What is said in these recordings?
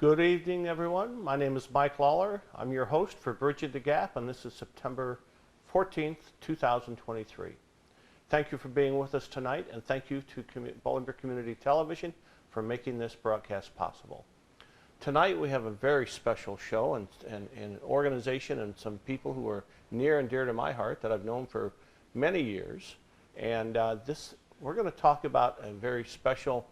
Good evening, everyone. My name is Mike Lawler. I'm your host for Bridging the Gap, and this is September 14th, 2023. Thank you for being with us tonight, and thank you to Bolingbrook Community Television for making this broadcast possible. Tonight we have a very special show and an organization and some people who are near and dear to my heart that I've known for many years. And we're going to talk about a very special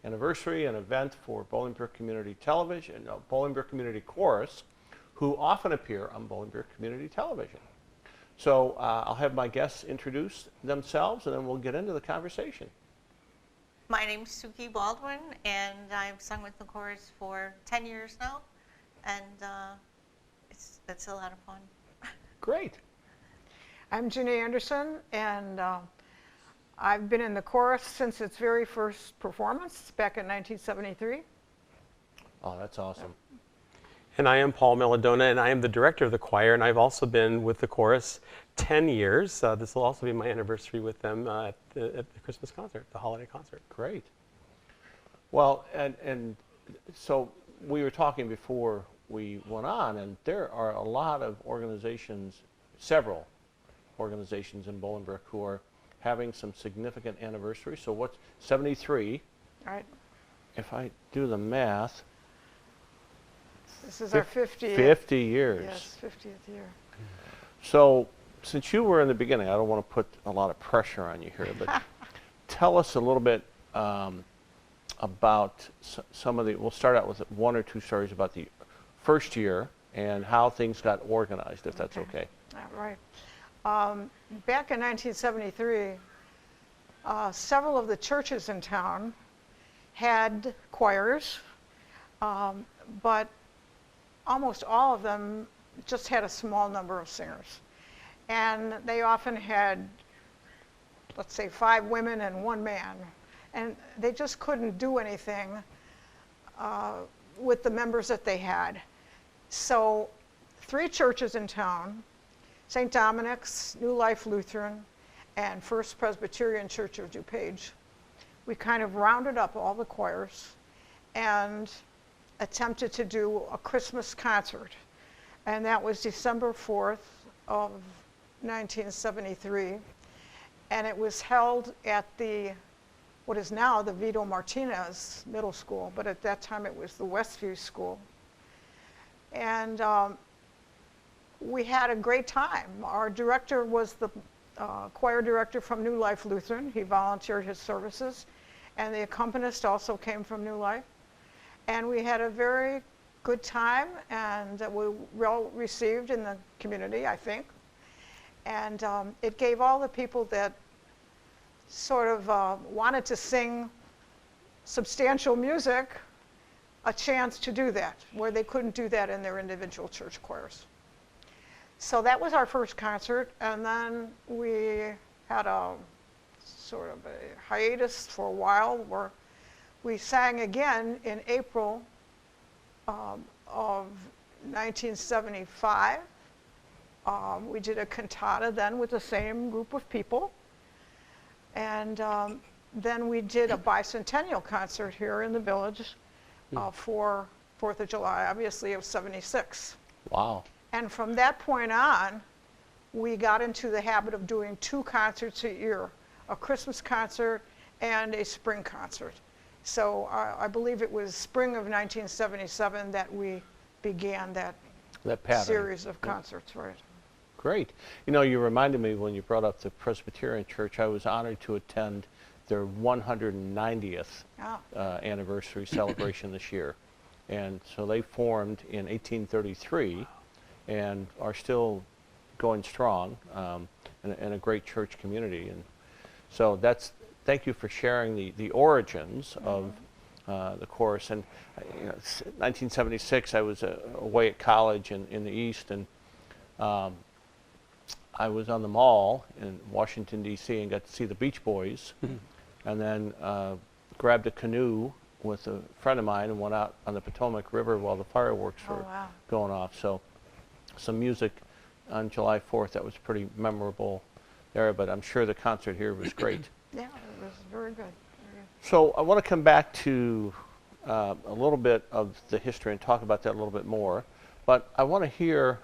anniversary, an event for Bolingbrook Community Television, Bolingbrook Community Chorus, who often appear on Bolingbrook Community Television. So I'll have my guests introduce themselves, and then we'll get into the conversation. My name's Suki Baldwin, and I've sung with the chorus for 10 years now, and it's a lot of fun. Great. I'm Jeannie Anderson, and I've been in the chorus since its very first performance back in 1973. Oh, that's awesome. And I am Paul Melodona, and I am the director of the choir, and I've also been with the chorus 10 years. This will also be my anniversary with them at the Christmas concert, the holiday concert. Great. Well, and so we were talking before we went on, and there are a lot of organizations, several organizations in Bolingbrook who are having some significant anniversaries. So what's 73? Right. If I do the math, This is our 50th. 50 years. Yes, 50th year. So since you were in the beginning, I don't want to put a lot of pressure on you here, but tell us a little bit about some of the, we'll start out with one or two stories about the first year and how things got organized, if that's okay. All right. Back in 1973, several of the churches in town had choirs, but almost all of them just had a small number of singers. And they often had, let's say, 5 women and 1 man. And they just couldn't do anything with the members that they had. So 3 churches in town, St. Dominic's, New Life Lutheran, and First Presbyterian Church of DuPage, we kind of rounded up all the choirs and attempted to do a Christmas concert. And that was December 4th of 1973. And it was held at what is now the Vito Martinez Middle School, but at that time it was the Westview School. And we had a great time. Our director was the choir director from New Life Lutheran. He volunteered his services. And the accompanist also came from New Life. And we had a very good time, and we were well received in the community, I think. And it gave all the people that sort of wanted to sing substantial music a chance to do that, where they couldn't do that in their individual church choirs. So that was our first concert, and then we had a sort of a hiatus for a while where we sang again in April of 1975. We did a cantata then with the same group of people. And then we did a bicentennial concert here in the village for 4th of July, obviously of 76. Wow. And from that point on, we got into the habit of doing 2 concerts a year, a Christmas concert and a spring concert. So I believe it was spring of 1977 that we began that pattern. Series of concerts, right? Great. You know, you reminded me when you brought up the Presbyterian Church, I was honored to attend their 190th anniversary celebration this year. And so they formed in 1833 and are still going strong in a great church community. And so thank you for sharing the origins of the chorus. And 1976, I was away at college in the East, and I was on the Mall in Washington, D.C., and got to see the Beach Boys, and then grabbed a canoe with a friend of mine and went out on the Potomac River while the fireworks were going off. So some music on July 4th, that was pretty memorable there, but I'm sure the concert here was great. Yeah, it was very good. Very good. So I want to come back to a little bit of the history and talk about that a little bit more. But I want to hear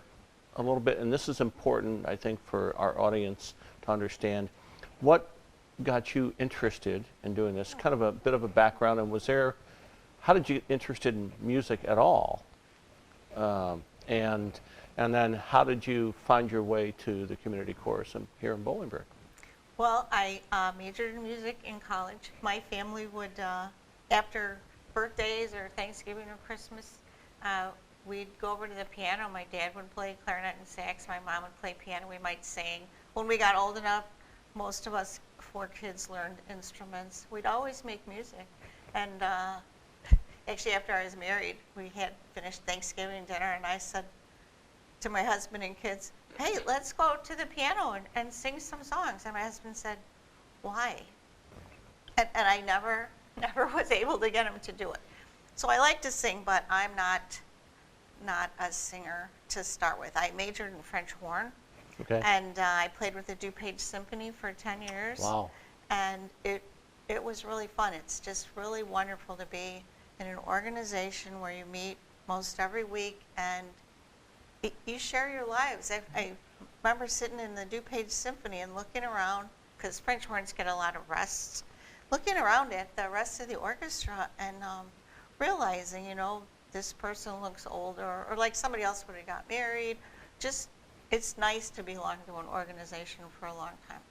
a little bit, and this is important, I think, for our audience to understand, what got you interested in doing this? Kind of a bit of a background, and how did you get interested in music at all? And then how did you find your way to the community chorus here in Bolingbrook? Well, I majored in music in college. My family would, after birthdays or Thanksgiving or Christmas, we'd go over to the piano. My dad would play clarinet and sax. My mom would play piano. We might sing. When we got old enough, most of us 4 kids learned instruments. We'd always make music. And actually, after I was married, we had finished Thanksgiving dinner, and I said to my husband and kids, "Hey, let's go to the piano and sing some songs." And my husband said, "Why?" And I never was able to get him to do it. So I like to sing, but I'm not a singer to start with. I majored in French horn, Okay. and I played with the DuPage Symphony for 10 years. Wow. And it was really fun. It's just really wonderful to be in an organization where you meet most every week and you share your lives. I remember sitting in the DuPage Symphony and looking around, because French horns get a lot of rests, looking around at the rest of the orchestra and realizing, this person looks older, or like somebody else would have got married. Just, it's nice to belong to an organization for a long time.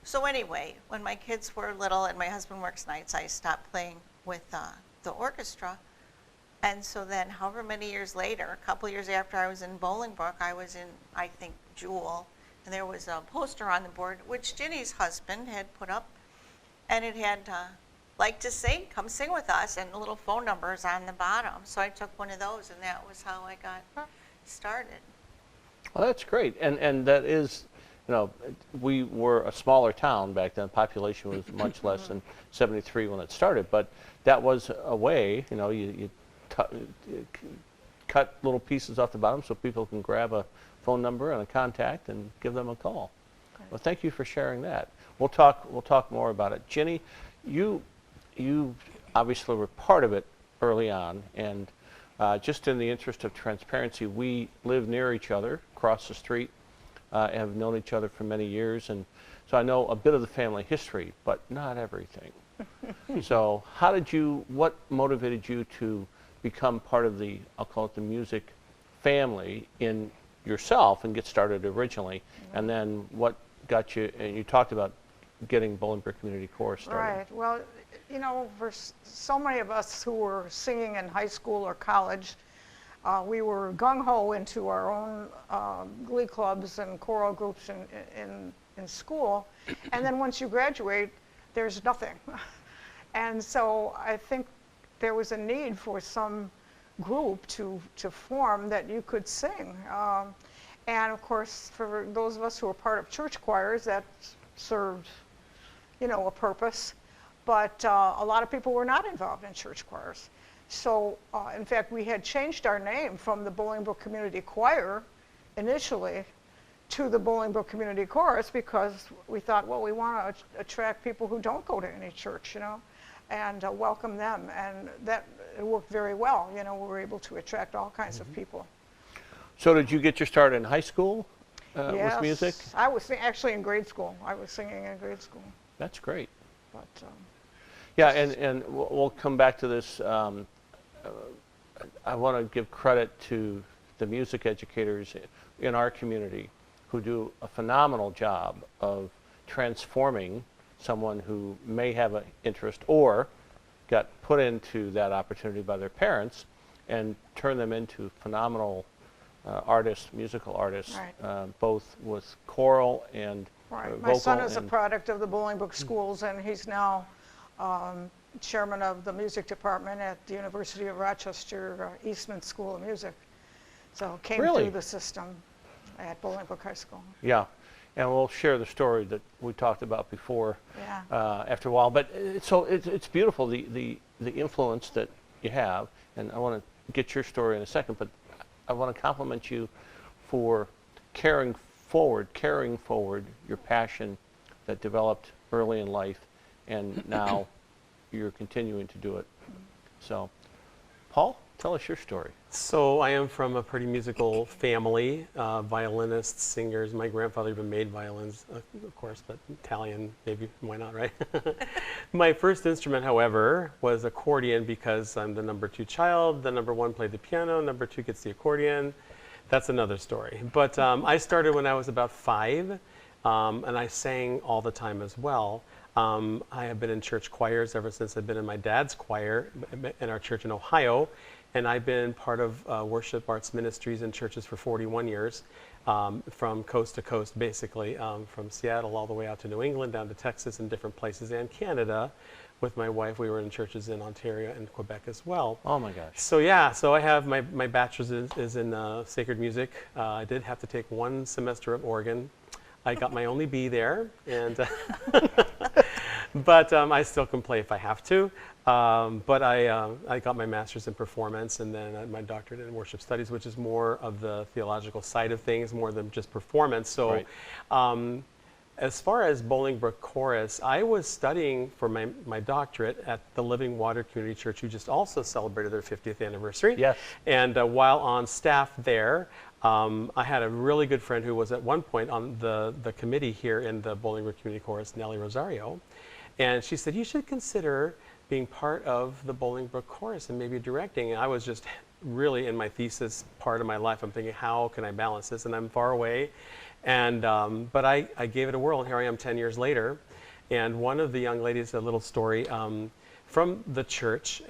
So anyway, when my kids were little and my husband works nights, I stopped playing with the orchestra. And so then however many years later, a couple years after I was in Bolingbrook, I was in, I think, Jewel, and there was a poster on the board, which Ginny's husband had put up, and it had, like to sing, come sing with us, and the little phone numbers on the bottom. So I took one of those, and that was how I got started. Well, that's great. And that is, we were a smaller town back then. Population was much less than 73 when it started, but that was a way, you cut little pieces off the bottom so people can grab a phone number and a contact and give them a call. Okay. Well, thank you for sharing that. We'll talk more about it. Ginny, you obviously were part of it early on, and just in the interest of transparency, we live near each other, across the street, have known each other for many years, and so I know a bit of the family history, but not everything. So what motivated you to become part of the, I'll call it the music family in yourself and get started originally, and then what got you, and you talked about getting Bolingbrook Community Chorus started. Right. Well, for so many of us who were singing in high school or college, we were gung-ho into our own glee clubs and choral groups in school. And then once you graduate, there's nothing. And so I think there was a need for some group to form that you could sing. And of course, for those of us who were part of church choirs, that served, a purpose. But a lot of people were not involved in church choirs. So, in fact, we had changed our name from the Bolingbrook Community Choir initially to the Bolingbrook Community Chorus because we thought, well, we want to attract people who don't go to any church, and welcome them. And that worked very well. We were able to attract all kinds of people. So did you get your start in high school Yes, with music? I was actually in grade school. I was singing in grade school. That's great. But yeah, and we'll come back to this. I want to give credit to the music educators in our community who do a phenomenal job of transforming someone who may have an interest or got put into that opportunity by their parents and turn them into phenomenal artists, musical artists, right. Both with choral and right. vocal. My son is a product of the Bolingbrook schools, and he's now chairman of the music department at the University of Rochester Eastman School of Music. So came through the system at Bolingbrook High School. Yeah, and we'll share the story that we talked about before after a while. But so it's beautiful, the influence that you have, and I want to get your story in a second, but I want to compliment you for carrying forward your passion that developed early in life, and now you're continuing to do it. So, Paul, tell us your story. So I am from a pretty musical family, violinists, singers. My grandfather even made violins, of course, but Italian, maybe, why not, right? My first instrument, however, was accordion because I'm the number 2 child. The number 1 played the piano, number 2 gets the accordion. That's another story. But I started when I was about 5, and I sang all the time as well. I have been in church choirs ever since I've been in my dad's choir in our church in Ohio. And I've been part of worship arts ministries in churches for 41 years, from coast to coast, basically, from Seattle all the way out to New England, down to Texas and different places, and Canada. With my wife, we were in churches in Ontario and Quebec as well. Oh my gosh. So yeah, so I have my bachelor's is in sacred music. I did have to take 1 semester of organ. I got my only B there, and but I still can play if I have to. But I got my master's in performance, and then my doctorate in worship studies, which is more of the theological side of things, more than just performance. So Right. As far as Bolingbrook Chorus, I was studying for my doctorate at the Living Water Community Church, who just also celebrated their 50th anniversary. Yes. And while on staff there, I had a really good friend who was at one point on the committee here in the Bolingbrook Community Chorus, Nellie Rosario. And she said, you should consider being part of the Bolingbrook Chorus and maybe directing. And I was just really in my thesis part of my life. I'm thinking, how can I balance this? And I'm far away. And but I gave it a whirl, and here I am 10 years later. And one of the young ladies, a little story, from the church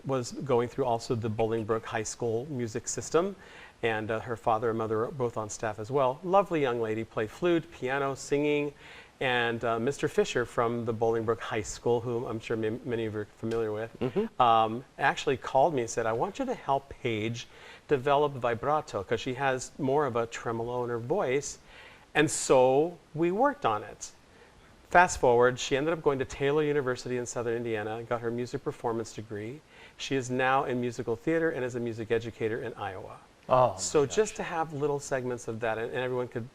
was going through also the Bolingbrook High School music system. And her father and mother are both on staff as well. Lovely young lady, played flute, piano, singing. And Mr. Fisher from the Bolingbrook High School, whom I'm sure many of you are familiar with, actually called me and said, I want you to help Paige develop vibrato, because she has more of a tremolo in her voice. And so we worked on it. Fast forward, she ended up going to Taylor University in Southern Indiana, got her music performance degree. She is now in musical theater and is a music educator in Iowa. Oh, So just to have little segments of that, and everyone could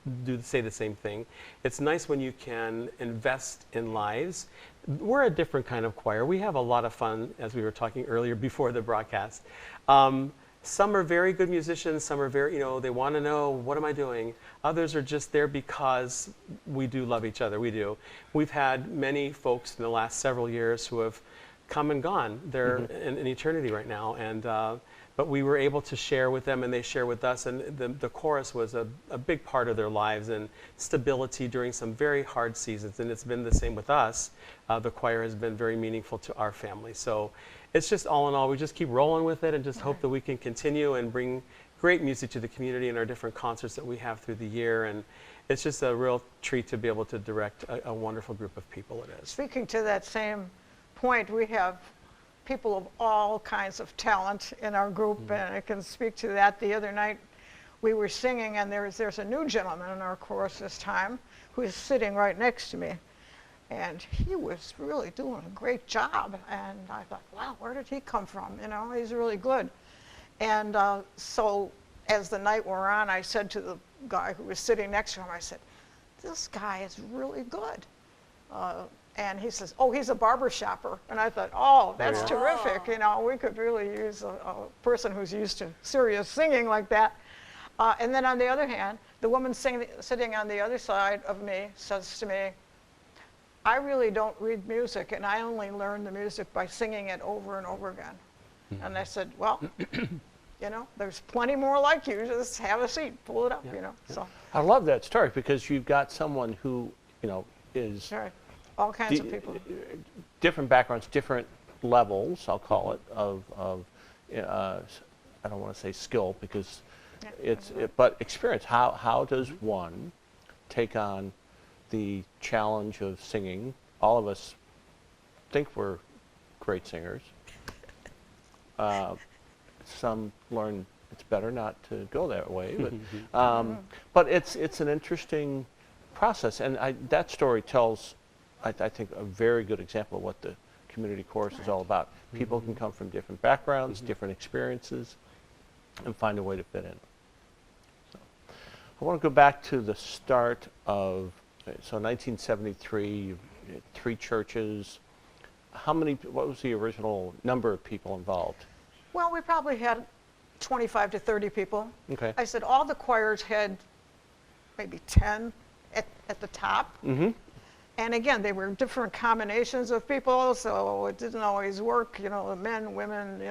say the same thing. It's nice when you can invest in lives. We're a different kind of choir. We have a lot of fun, as we were talking earlier before the broadcast. Some are very good musicians. Some are very, they want to know, what am I doing? Others are just there because we do love each other. We do. We've had many folks in the last several years who have come and gone. They're in eternity right now. And but we were able to share with them, and they share with us. And the chorus was a big part of their lives and stability during some very hard seasons. And it's been the same with us. The choir has been very meaningful to our family. So it's just all in all, we just keep rolling with it and just hope that we can continue and bring great music to the community in our different concerts that we have through the year. And it's just a real treat to be able to direct a wonderful group of people it is. Speaking to that same point, we have people of all kinds of talent in our group, and I can speak to that. The other night we were singing, and there's a new gentleman in our chorus this time who is sitting right next to me. And he was really doing a great job. And I thought, wow, where did he come from? He's really good. And so as the night wore on, I said to the guy who was sitting next to him, I said, this guy is really good. And he says, oh, he's a barber shopper. And I thought, oh, that's terrific. We could really use a person who's used to serious singing like that. And then on the other hand, the woman sitting on the other side of me says to me, I really don't read music, and I only learn the music by singing it over and over again. And I said, well, there's plenty more like you. Just have a seat, pull it up, So I love that story, because you've got someone who, is right. All kinds of people. different backgrounds, different levels, I'll call it, of I don't want to say skill, because but experience. How does one take on the challenge of singing? All of us think we're great singers. Some learn it's better not to go that way, but it's an interesting process, and that story tells, I think, a very good example of what the community chorus is all about. People can come from different backgrounds, different experiences, and find a way to fit in. So, I want to go back to the start of, so 1973, 3 churches. what was the original number of people involved? Well, we probably had 25 to 30 people. Okay. I said all the choirs had maybe 10 at the top. Mm-hmm. And again, they were different combinations of people, so it didn't always work, men, women,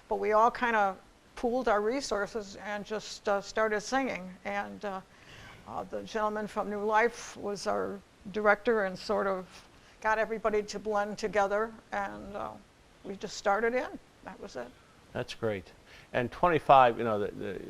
but we all kind of pooled our resources and just started singing. And the gentleman from New Life was our director and sort of got everybody to blend together, and we just started in. That was it. That's great. And 25, the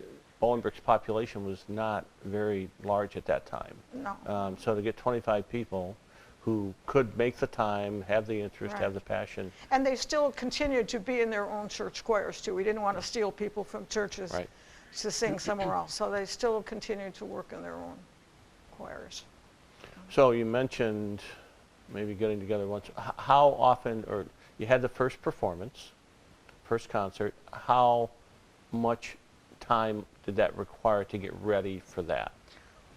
Bolingbrook's population was not very large at that time. No. So to get 25 people who could make the time, have the interest, Right. have the passion. And they still continued to be in their own church choirs too. We didn't want to steal people from churches Right. to sing somewhere else. So they still continued to work in their own choirs. So you mentioned maybe getting together once. How often, or you had the first performance, first concert, how much time did that require to get ready for that?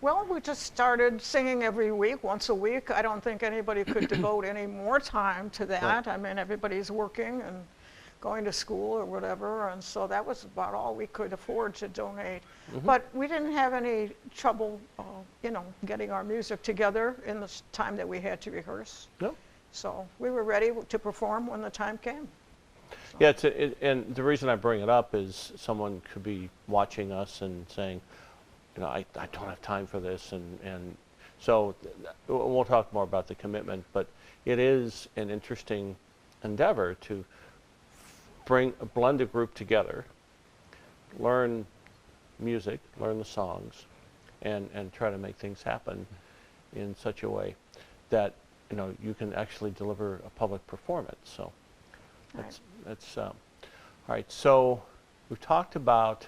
Well, we just started singing every week, once a week. I don't think anybody could devote any more time to that. Right. I mean, everybody's working and going to school or whatever, and so that was about all we could afford to donate. Mm-hmm. But we didn't have any trouble, getting our music together in the time that we had to rehearse. No. So we were ready to perform when the time came. Yeah, and the reason I bring it up is someone could be watching us and saying, I don't have time for this, and so we'll talk more about the commitment, but it is an interesting endeavor to blend a group together, learn music, learn the songs, and try to make things happen in such a way that you can actually deliver a public performance. So that's all right. So we've talked about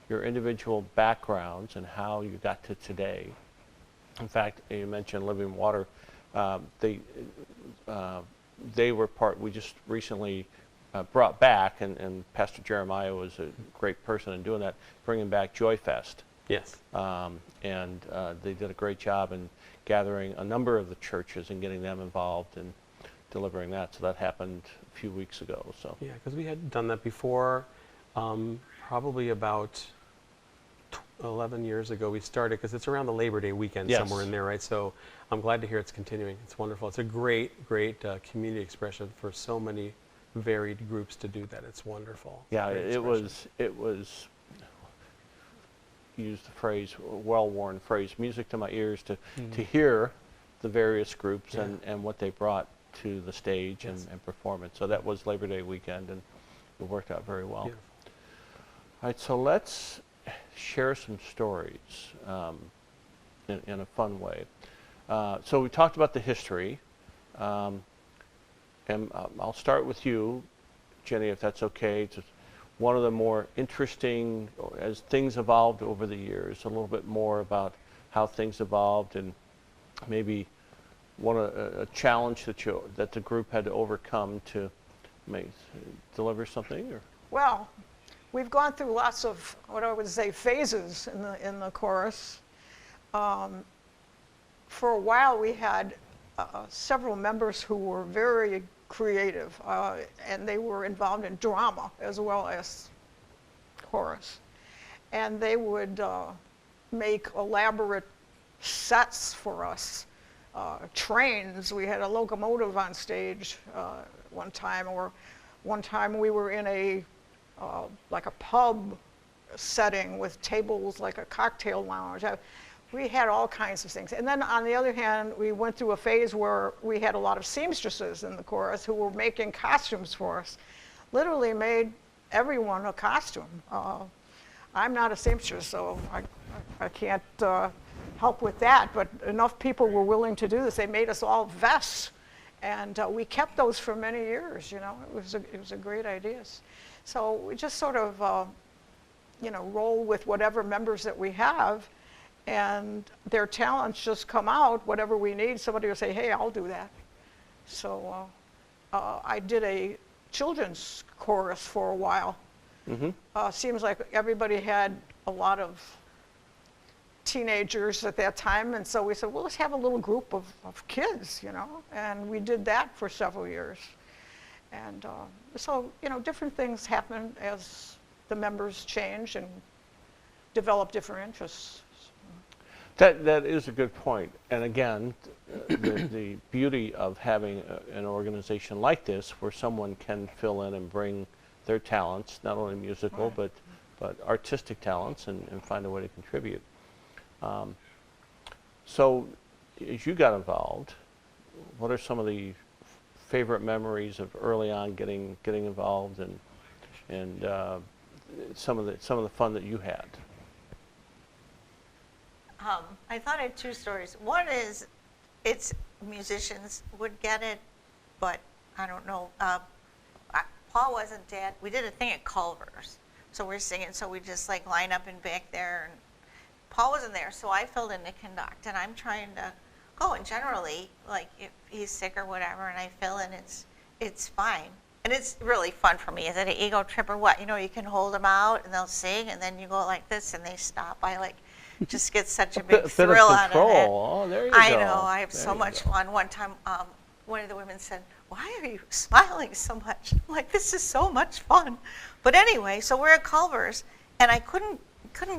your individual backgrounds and how you got to today. In fact, you mentioned Living Water. They were part. We just recently brought back, and Pastor Jeremiah was a great person in doing that, bringing back Joy Fest. Yes. And they did a great job in gathering a number of the churches and getting them involved in delivering that. So that happened a few weeks ago. So Yeah, because we had done that before, probably about 11 years ago we started, because it's around the Labor Day weekend Yes. somewhere in there, right? So I'm glad to hear it's continuing. It's wonderful. It's a great community expression for so many varied groups to do that. It's wonderful. It's a yeah, great it was use the phrase, well-worn phrase, music to my ears to hear the various groups Yeah. and what they brought to the stage Yes. and performance. So that was Labor Day weekend, and it worked out very well. Beautiful. All right, so let's share some stories in a fun way. So we talked about the history, and I'll start with you, Jenny, if that's okay. It's one of the more interesting, as things evolved over the years, a little bit more about how things evolved, and maybe a challenge that the group had to overcome to deliver something. Or Well, we've gone through lots of, what I would say, phases in the chorus. For a while, we had several members who were very creative, and they were involved in drama as well as chorus. And they would make elaborate sets for us. Trains, we had a locomotive on stage one time, or one time we were in a like a pub setting with tables, like a cocktail lounge. We had all kinds of things. And then on the other hand, we went through a phase where we had a lot of seamstresses in the chorus who were making costumes for us. Literally made everyone a costume. I'm not a seamstress, so I can't help with that, but enough people were willing to do this. They made us all vests, and we kept those for many years. It was a great idea. So we just sort of roll with whatever members that we have, and their talents just come out. Whatever we need, somebody will say, hey, I'll do that. So I did a children's chorus for a while. Mm-hmm. Seems like everybody had a lot of teenagers at that time, and so we said, well, let's have a little group of kids, and we did that for several years. And so, different things happen as the members change and develop different interests. That is a good point. And again, the beauty of having an organization like this where someone can fill in and bring their talents, not only musical, Right. but artistic talents, and find a way to contribute. So as you got involved, what are some of the favorite memories of early on getting involved, and some of the fun that you had? I thought I had two stories. One is, it's musicians would get it, but I don't know. Paul wasn't dead. We did a thing at Culver's, so we're singing. So we just like line up in back there, and Paul wasn't there, so I filled in to conduct, and I'm trying to go. And generally, like if he's sick or whatever, and I fill in, it's fine. And it's really fun for me. Is it an ego trip or what? You can hold them out and they'll sing, and then you go like this and they stop. I just get such a big thrill out of it. Oh, there you go. I know. I have so much fun. One time, one of the women said, "Why are you smiling so much?" I'm like, "This is so much fun." But anyway, so we're at Culver's, and I couldn't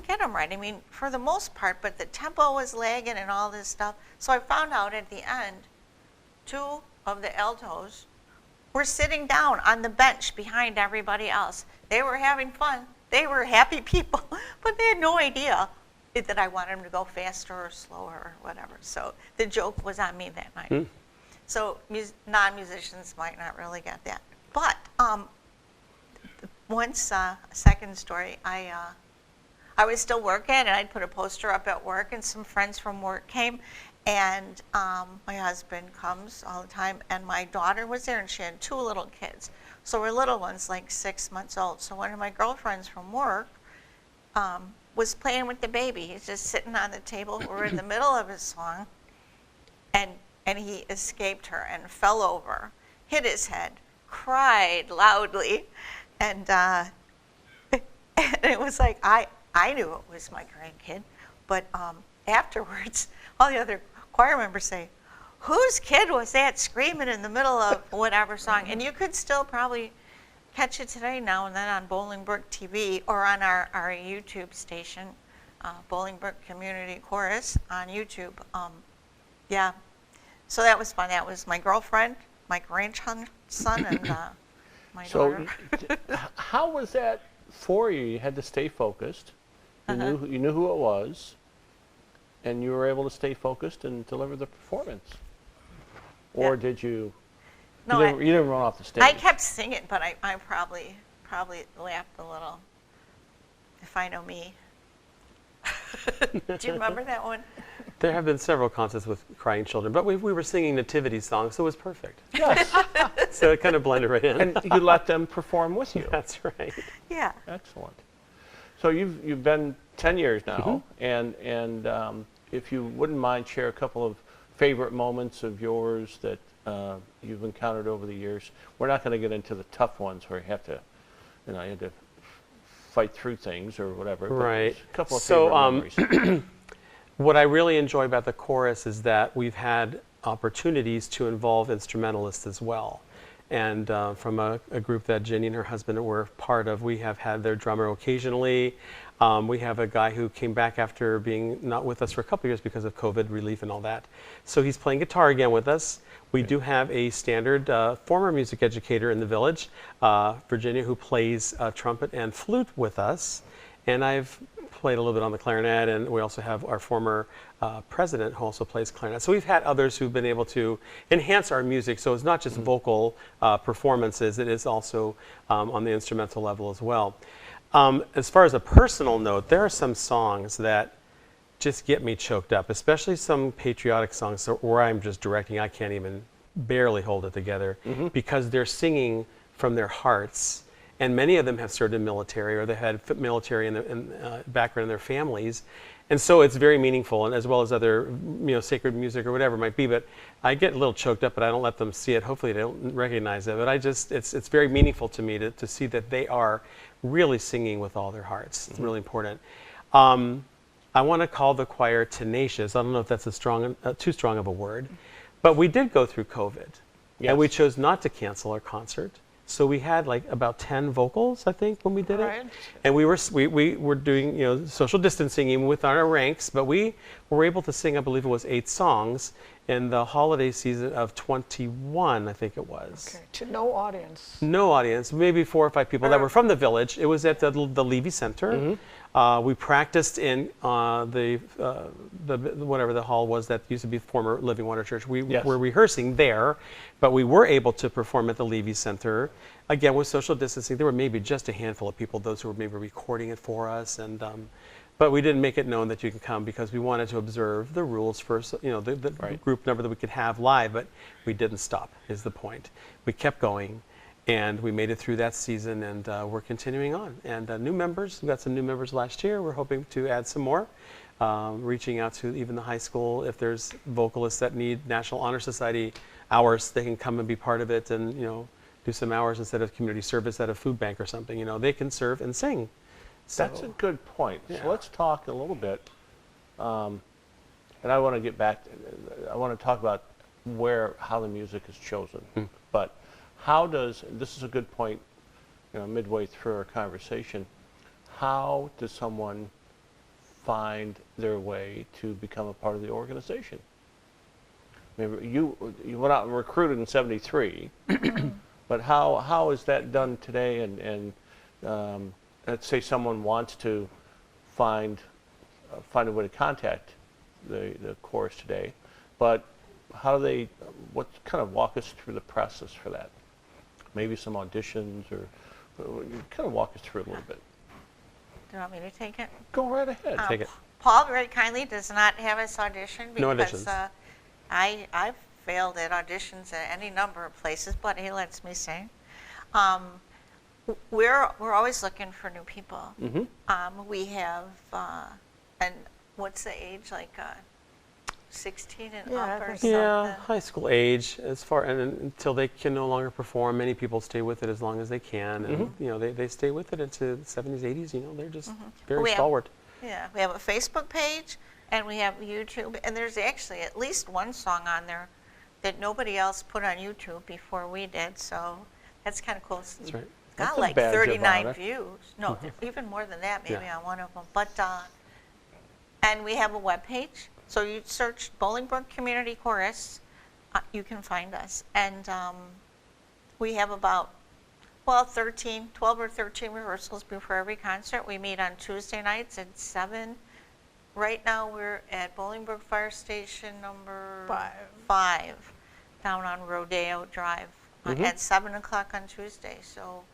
get them right. I mean, for the most part, but the tempo was lagging and all this stuff. So I found out at the end, two of the altos were sitting down on the bench behind everybody else. They were having fun. They were happy people, but they had no idea that I wanted them to go faster or slower or whatever. So the joke was on me that night. So non-musicians might not really get that. But once, a second story, I was still working, and I'd put a poster up at work, and some friends from work came, and my husband comes all the time, and my daughter was there, and she had two little kids. So her little one's like 6 months old. So one of my girlfriends from work was playing with the baby. He's just sitting on the table. We're in the middle of his song, and he escaped her and fell over, hit his head, cried loudly, and it was like, I knew it was my grandkid, but afterwards, all the other choir members say, "Whose kid was that screaming in the middle of whatever song?" And you could still probably catch it today now and then on Bolingbrook TV or on our YouTube station, Bolingbrook Community Chorus on YouTube. Yeah, so that was fun. That was my girlfriend, my grandson, and my daughter. So how was that for you? You had to stay focused. You knew who it was, and you were able to stay focused and deliver the performance. Or did you? No, you didn't run off the stage. I kept singing, but I probably laughed a little. If I know me. Do you remember that one? There have been several concerts with crying children, but we were singing nativity songs, so it was perfect. Yes. So it kind of blended right in. And you let them perform with you. That's right. Yeah. Excellent. So you've been 10 years now, and if you wouldn't mind, share a couple of favorite moments of yours that you've encountered over the years. We're not going to get into the tough ones where you had to fight through things or whatever. Right. But a couple of favorite memories. What I really enjoy about the chorus is that we've had opportunities to involve instrumentalists as well. And from a group that Jenny and her husband were part of, we have had their drummer occasionally. We have a guy who came back after being not with us for a couple of years because of COVID relief and all that. So he's playing guitar again with us. We do have a standard former music educator in the village, Virginia, who plays trumpet and flute with us. And I've played a little bit on the clarinet, and we also have our former president who also plays clarinet. So we've had others who've been able to enhance our music. So it's not just vocal performances, it is also on the instrumental level as well. As far as a personal note, there are some songs that just get me choked up, especially some patriotic songs where I'm just directing, I can't even barely hold it together because they're singing from their hearts. And many of them have served in military, or they had military background in their families. And so it's very meaningful, and as well as other sacred music or whatever it might be. But I get a little choked up, but I don't let them see it. Hopefully they don't recognize it. But it's very meaningful to me to see that they are really singing with all their hearts. It's really important. I want to call the choir tenacious. I don't know if that's too strong of a word. But we did go through COVID. Yes. And we chose not to cancel our concert. So we had like about 10 vocals, I think, when we did Right. it. And we were doing, you know, social distancing even with our ranks, but we were able to sing, I believe it was 8 songs in the holiday season of 21, I think it was. Okay, to no audience. No audience, maybe 4 or 5 people that were from the village. It was at the Levy Center. We practiced in the whatever the hall was that used to be former Living Water Church. We Yes. were rehearsing there, but we were able to perform at the Levy Center. Again, with social distancing, there were maybe just a handful of people, those who were maybe recording it for us, and but we didn't make it known that you can come because we wanted to observe the rules for, you know, the Right. group number that we could have live, but we didn't stop, is the point. We kept going. And we made it through that season, and we're continuing on. And new members, we got some new members last year. We're hoping to add some more, reaching out to even the high school. If there's vocalists that need National Honor Society hours, they can come and be part of it, and you know, do some hours instead of community service at a food bank or something. You know, they can serve and sing. So, That's a good point. Yeah. So let's talk a little bit, and I want to get back. I want to talk about how the music is chosen. But how does, this is a good point, you know, midway through our conversation, how does someone find their way to become a part of the organization? I mean, you went out and recruited in '73, but how is that done today? And let's say someone wants to find a way to contact the chorus today, but how do they, what kind of walk us through the process for that? Maybe some auditions, or kind of walk us through a little bit. Do you want me to take it? Go right ahead. Take it. Paul very kindly does not have us audition No because auditions. I've failed at auditions at any number of places, but he lets me sing. We're always looking for new people. We have, and what's the age, like 16 and Yeah, I up or think something? Yeah, high school age, as far and until they can no longer perform. Many people stay with it as long as they can, and you know, they stay with it into the 70s, 80s. You know, they're just very We have- stalwart. Yeah, we have a Facebook page and we have YouTube, and there's actually at least one song on there that nobody else put on YouTube before we did, so that's kind of cool. That's right. That's Got a like badge of 39 honor. views. No, even more than that, maybe Yeah. on one of them. But and we have a web page. So you search Bolingbrook Community Chorus, you can find us. And we have about 12 or 13 rehearsals before every concert. We meet on Tuesday nights at 7. Right now we're at Bolingbrook Fire Station number 5 down on Rodeo Drive at 7 o'clock on Tuesday. So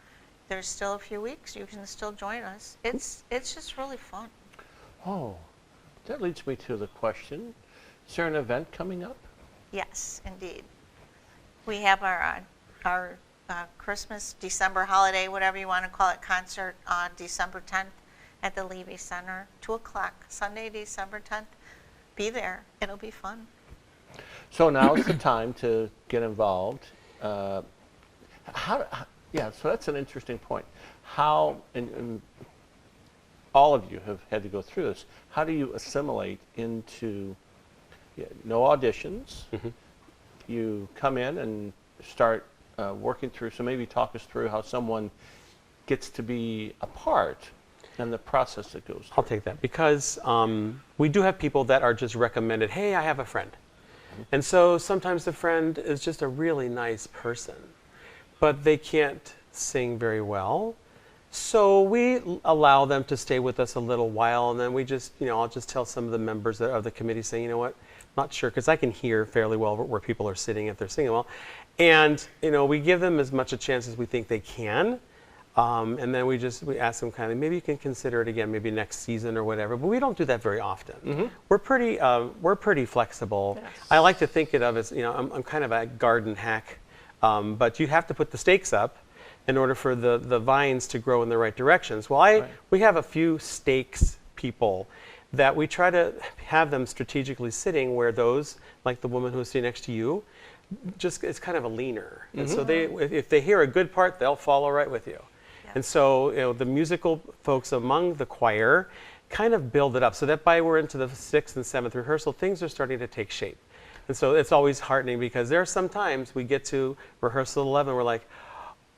there's still a few weeks. You can still join us. It's just really fun. Oh, that leads me to the question. Is there an event coming up? Yes, indeed. We have our Christmas, December holiday, whatever you want to call it, concert on December 10th at the Levy Center, 2 o'clock, Sunday, December 10th. Be there. It'll be fun. So now's the time to get involved. Yeah, so that's an interesting point. How, and all of you have had to go through this, how do you assimilate into, no auditions, you come in and start working through, so maybe talk us through how someone gets to be a part and the process that goes through. I'll take that because we do have people that are just recommended, hey, I have a friend. And so sometimes the friend is just a really nice person, but they can't sing very well. So we allow them to stay with us a little while, and then we just, you know, I'll just tell some of the members of the committee saying, you know what, I'm not sure, because I can hear fairly well where people are sitting if they're singing well. And, you know, we give them as much a chance as we think they can. And then we ask them kind of, maybe you can consider it again, maybe next season or whatever. But we don't do that very often. We're pretty flexible. Yes. I like to think it of as, you know, I'm kind of a garden hack, but you have to put the stakes up in order for the vines to grow in the right directions. Well, we have a few stakes people that we try to have them strategically sitting where those, like the woman who's sitting next to you, just it's kind of a leaner. And so if they hear a good part, they'll follow right with you. And so, you know, the musical folks among the choir kind of build it up so that by we're into the 6th and 7th rehearsal, things are starting to take shape. And so it's always heartening because there are some times we get to rehearsal at 11, we're like,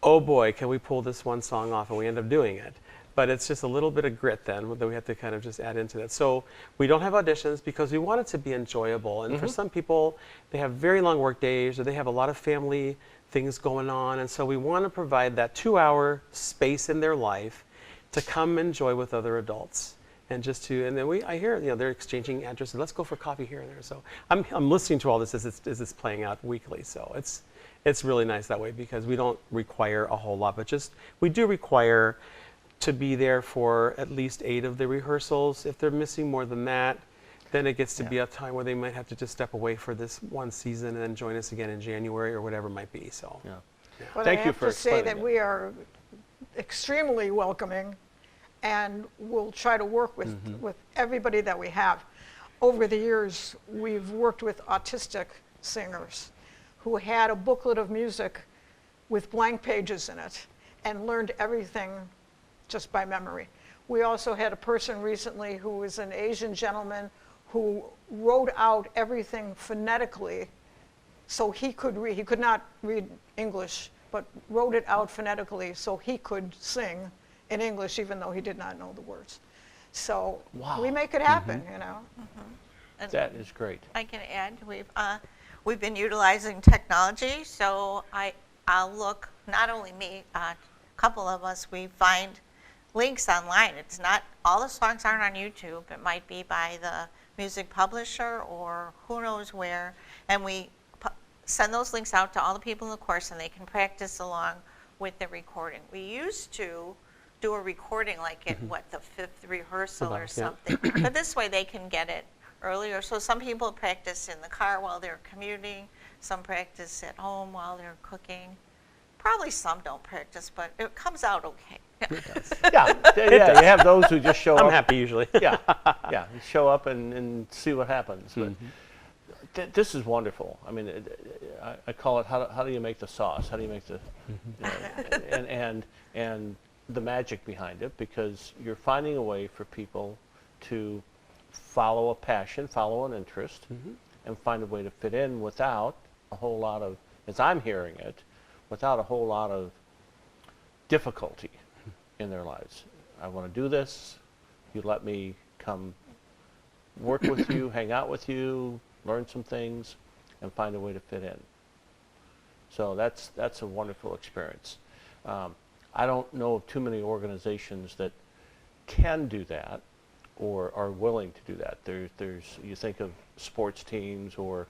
oh boy, can we pull this one song off? And we end up doing it. But it's just a little bit of grit then that we have to kind of just add into that. So we don't have auditions because we want it to be enjoyable. And for some people, they have very long work days or they have a lot of family things going on. And so we want to provide that 2-hour space in their life to come enjoy with other adults. And just to, and then I hear, they're exchanging addresses. Let's go for coffee here and there. So I'm listening to all this as it's playing out weekly. So it's really nice that way because we don't require a whole lot, but we do require to be there for at least 8 of the rehearsals. If they're missing more than that, then it gets to be a time where they might have to just step away for this one season and then join us again in January or whatever it might be. So, But Thank I you have for to say explaining that it. we are extremely welcoming, and we'll try to work with everybody that we have. Over the years, we've worked with autistic singers who had a booklet of music with blank pages in it and learned everything just by memory. We also had a person recently who was an Asian gentleman who wrote out everything phonetically so he could read. He could not read English, but wrote it out phonetically so he could sing in English even though he did not know the words. So we make it happen, And That is great. I can add, we've been utilizing technology, so I'll look, not only me, a couple of us, we find links online. It's not, all the songs aren't on YouTube. It might be by the music publisher or who knows where, and we send those links out to all the people in the course and they can practice along with the recording. We used to do a recording like at the 5th rehearsal or something, but this way they can get it earlier. So some people practice in the car while they're commuting, some practice at home while they're cooking. Probably some don't practice, but it comes out okay. Yeah, you have those who just show up. I'm happy usually. Yeah, show up and see what happens. But this is wonderful. I mean, I call it how do you make the sauce? How do you make the and the magic behind it? Because you're finding a way for people to follow a passion, follow an interest, and find a way to fit in without a whole lot of, as I'm hearing it, without a whole lot of difficulty in their lives. I want to do this. You let me come work with you, hang out with you, learn some things, and find a way to fit in. So that's a wonderful experience. I don't know of too many organizations that can do that or are willing to do that. There's you think of sports teams or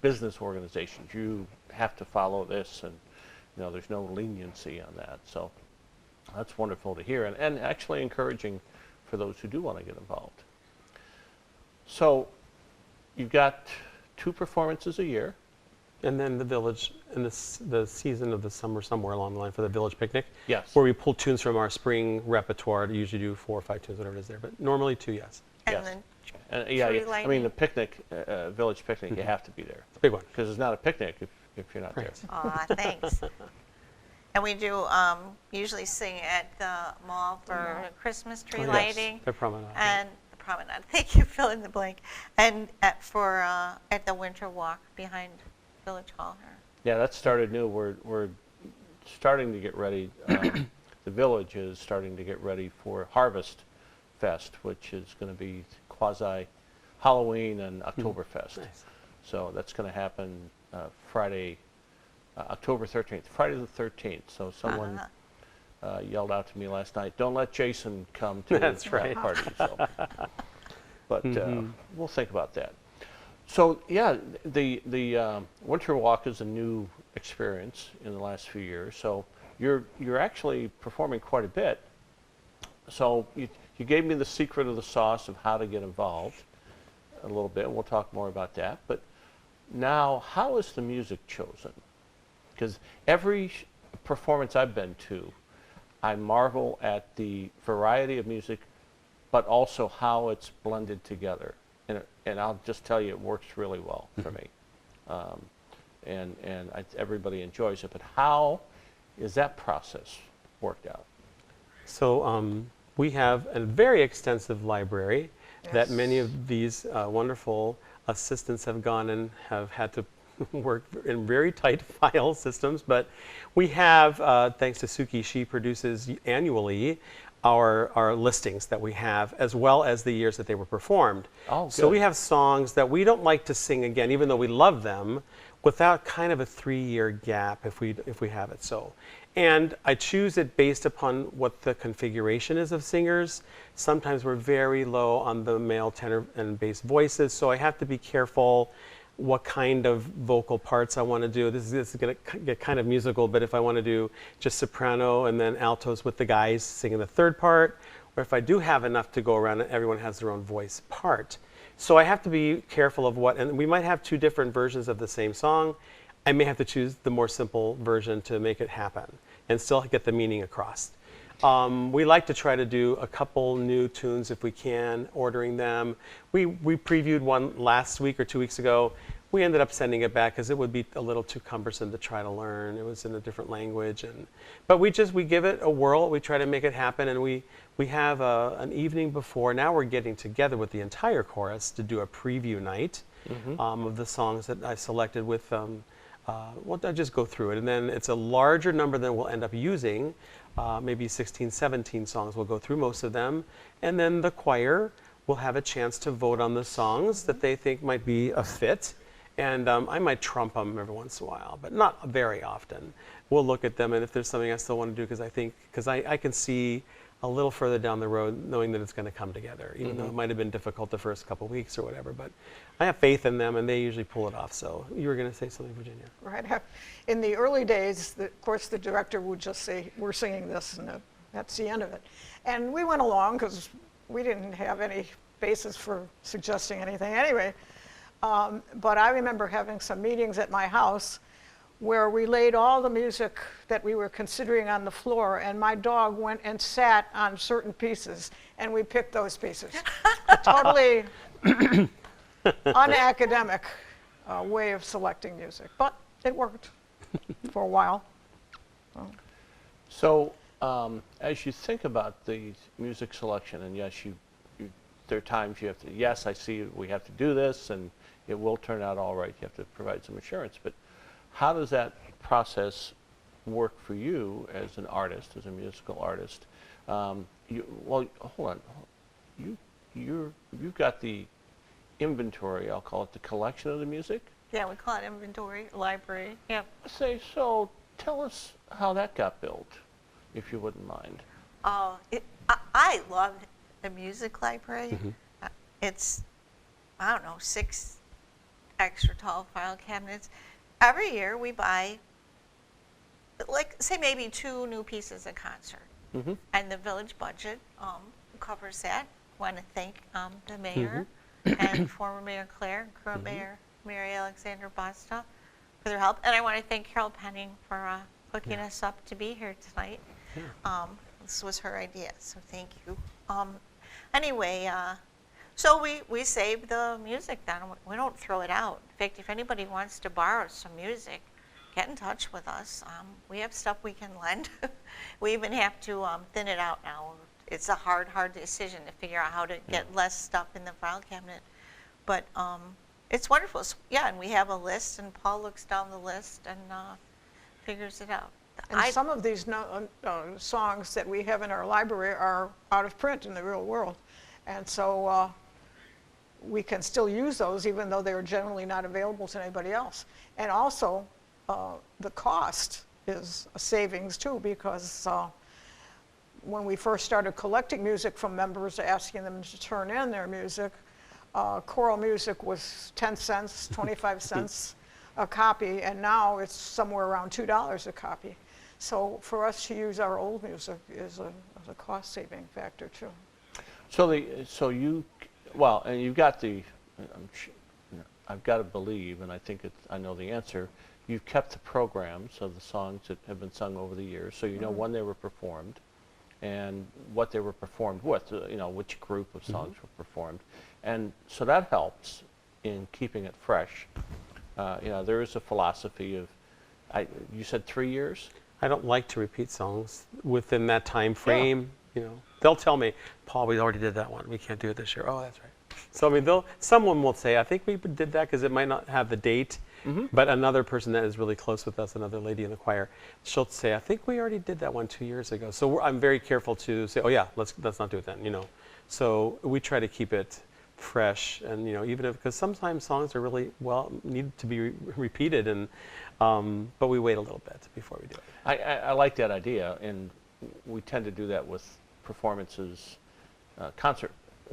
business organizations. You have to follow this, and there's no leniency on that. So that's wonderful to hear, and actually encouraging for those who do want to get involved. So you've got 2 performances a year. And then the village, in the season of the summer, somewhere along the line for the village picnic. Yes. Where we pull tunes from our spring repertoire to usually do 4 or 5 tunes, whatever it is there. But normally 2, yes. And Yes. then Yeah, tree I mean lighting. the picnic, village picnic, you have to be there. It's a big one. Because it's not a picnic if you're not Right. there. Aw, thanks. And we do usually sing at the mall for the Christmas tree Oh, yes. lighting. The promenade. And the promenade, thank you, fill in the blank. And at the winter walk behind Village Hall here. Yeah, that started new. We're starting to get ready. The village is starting to get ready for Harvest Fest, which is going to be quasi Halloween and Oktoberfest. Nice. So that's going to happen Friday, October 13th, Friday the 13th. So someone yelled out to me last night, "Don't let Jason come to That's that right. party." So, but we'll think about that. So yeah, the Winter Walk is a new experience in the last few years. So you're actually performing quite a bit. So you gave me the secret of the sauce of how to get involved a little bit, and we'll talk more about that. But now, how is the music chosen? Because every performance I've been to, I marvel at the variety of music, but also how it's blended together. And I'll just tell you, it works really well for me. Everybody enjoys it. But how is that process worked out? So we have a very extensive library that many of these wonderful assistants have gone and have had to work in very tight file systems, but we have, thanks to Suki, she produces annually our listings that we have, as well as the years that they were performed. Oh, so good. we have songs that we don't like to sing again, even though we love them, without kind of a 3-year gap if we have it so. And I choose it based upon what the configuration is of singers. Sometimes we're very low on the male tenor and bass voices, so I have to be careful what kind of vocal parts I want to do. This is going to get kind of musical, but if I want to do just soprano and then altos with the guys singing the third part, or if I do have enough to go around and everyone has their own voice part. So I have to be careful of what, and we might have 2 different versions of the same song. I may have to choose the more simple version to make it happen and still get the meaning across. We like to try to do a couple new tunes if we can, ordering them. We previewed one last week or 2 weeks ago. We ended up sending it back because it would be a little too cumbersome to try to learn. It was in a different language, but we give it a whirl. We try to make it happen, and we have an evening before. Now we're getting together with the entire chorus to do a preview night of the songs that I selected with. Well, I'll just go through it, and then it's a larger number than we'll end up using. Maybe 16, 17 songs. We'll go through most of them, and then the choir will have a chance to vote on the songs that they think might be a fit. And I might trump them every once in a while, but not very often. We'll look at them, and if there's something I still want to do, because I can see a little further down the road knowing that it's going to come together, even though it might have been difficult the first couple of weeks or whatever. But I have faith in them, and they usually pull it off. So you were going to say something, Virginia? Right. In the early days, of course, the director would just say, "We're singing this," and that's the end of it. And we went along because we didn't have any basis for suggesting anything anyway. But I remember having some meetings at my house where we laid all the music that we were considering on the floor, and my dog went and sat on certain pieces, and we picked those pieces. A totally unacademic way of selecting music, but it worked for a while. So as you think about the music selection, and yes, there are times you have to, yes, I see we have to do this, and it will turn out all right. You have to provide some assurance, but how does that process work for you as an artist, as a musical artist? Well, hold on. You've got the inventory, I'll call it the collection of the music? Yeah, we call it inventory, library. Yeah. So tell us how that got built, if you wouldn't mind. I love the music library. It's, I don't know, 6 extra tall file cabinets. Every year we buy, like, say maybe 2 new pieces a concert. And the village budget covers that. I want to thank the mayor and former Mayor Claire and current Mayor Mary Alexander Bosta for their help. And I want to thank Carol Penning for hooking us up to be here tonight. This was her idea, so thank you. Anyway, so we save the music then. We don't throw it out. In fact, if anybody wants to borrow some music, get in touch with us. We have stuff we can lend. We even have to thin it out now. It's a hard decision to figure out how to get less stuff in the file cabinet. But it's wonderful. So, yeah, and we have a list, and Paul looks down the list and figures it out. And some of these songs that we have in our library are out of print in the real world. And so we can still use those even though they're generally not available to anybody else. And also, the cost is a savings too, because when we first started collecting music from members, asking them to turn in their music, choral music was 10 cents, 25 cents a copy, and now it's somewhere around $2 a copy. So for us to use our old music is a cost-saving factor too. So well, and you've got I've got to believe, and I know the answer. You've kept the programs of the songs that have been sung over the years, so you know when they were performed, and what they were performed with. Which group of songs were performed, and so that helps in keeping it fresh. There is a philosophy of, you said 3 years? I don't like to repeat songs within that time frame. They'll tell me, "Paul, we already did that one. We can't do it this year." Oh, that's right. So I mean, someone will say, I think we did that because it might not have the date, but another person that is really close with us, another lady in the choir, she'll say, I think we already did that one 2 years ago. So I'm very careful to say, oh yeah, let's not do it then, you know. So we try to keep it fresh, and you know, even if, because sometimes songs are really need to be repeated, and but we wait a little bit before we do it. I like that idea, and we tend to do that with performances, concert,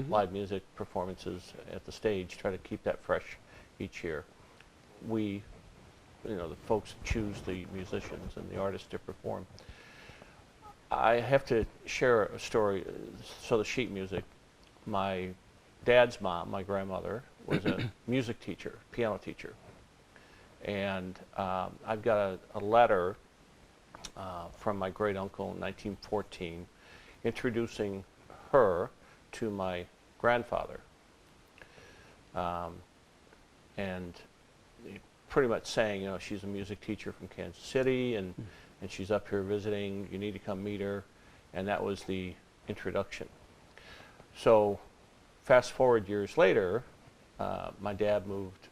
live music performances at the stage. Try to keep that fresh each year. We, you know, the folks choose the musicians and the artists to perform. I have to share a story. So the sheet music, my dad's mom, my grandmother, was a music teacher, piano teacher. And I've got a letter from my great uncle in 1914 introducing her to my grandfather. And pretty much saying, you know, she's a music teacher from Kansas City, and she's up here visiting, you need to come meet her. And that was the introduction. So fast forward years later, my dad moved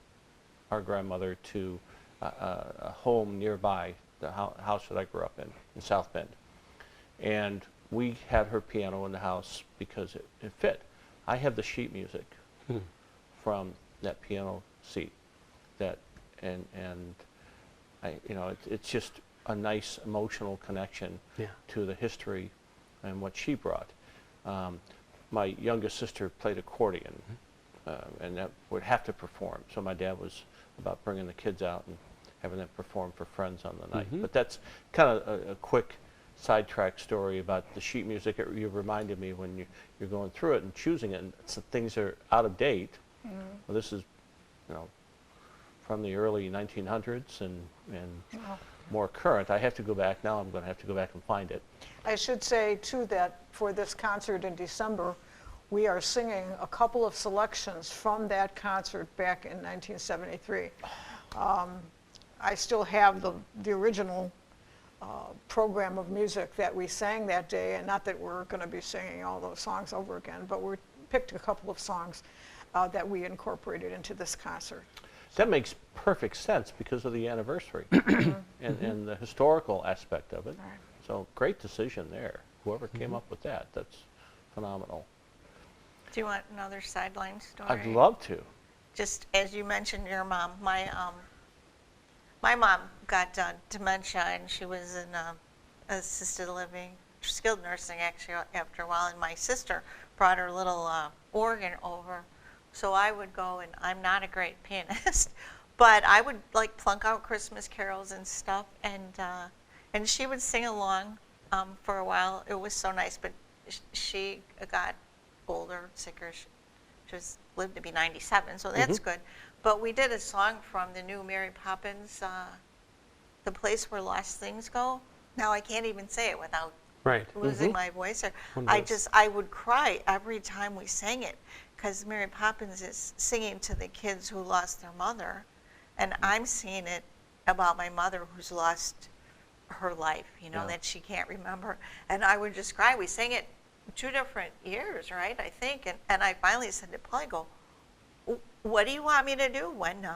our grandmother to a home nearby, the house that I grew up in South Bend. And we had her piano in the house because it fit. I have the sheet music from that piano seat, and I, you know, it's just a nice emotional connection to the history and what she brought. My youngest sister played accordion, and that would have to perform. So my dad was about bringing the kids out and having them perform for friends on the night. But that's kind of a quick sidetrack story about the sheet music. You reminded me when you're going through it and choosing it, and some things are out of date. Well, this is, you know, from the early 1900s and more current. I have to go back now. I'm going to have to go back and find it. I should say, too, that for this concert in December, we are singing a couple of selections from that concert back in 1973. I still have the original program of music that we sang that day, and not that we're going to be singing all those songs over again, but we picked a couple of songs that we incorporated into this concert. That makes perfect sense because of the anniversary and the historical aspect of it. Right. So great decision there. Whoever came up with that, that's phenomenal. Do you want another sideline story? I'd love to. Just as you mentioned your mom, my mom got dementia, and she was in assisted living, skilled nursing actually after a while, and my sister brought her little organ over. So I would go, and I'm not a great pianist, but I would like plunk out Christmas carols and stuff, and she would sing along for a while. It was so nice, but she got older, sicker. She just lived to be 97, so that's good. But we did a song from the new Mary Poppins, The Place Where Lost Things Go. Now I can't even say it without losing my voice. I would cry every time we sang it, because Mary Poppins is singing to the kids who lost their mother, and I'm singing it about my mother who's lost her life, you know, that she can't remember. And I would just cry. We sang it 2 different years, right, I think. And I finally said to Paul, I go, what do you want me to do when,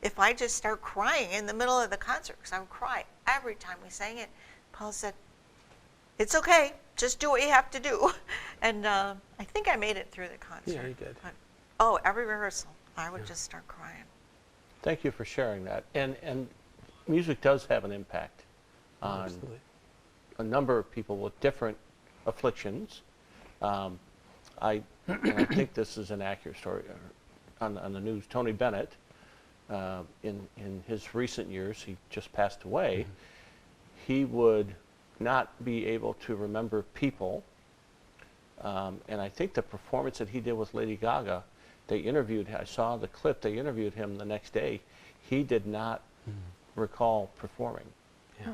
if I just start crying in the middle of the concert? Because I would cry every time we sang it. Paul said, it's okay, just do what you have to do. And I think I made it through the concert. Yeah, you did. But, every rehearsal, I would just start crying. Thank you for sharing that. And music does have an impact on a number of people with different afflictions. I think this is an accurate story on the news. Tony Bennett, in his recent years, he just passed away. He would not be able to remember people. And I think the performance that he did with Lady Gaga, they interviewed, I saw the clip, they interviewed him the next day. He did not recall performing. Yeah.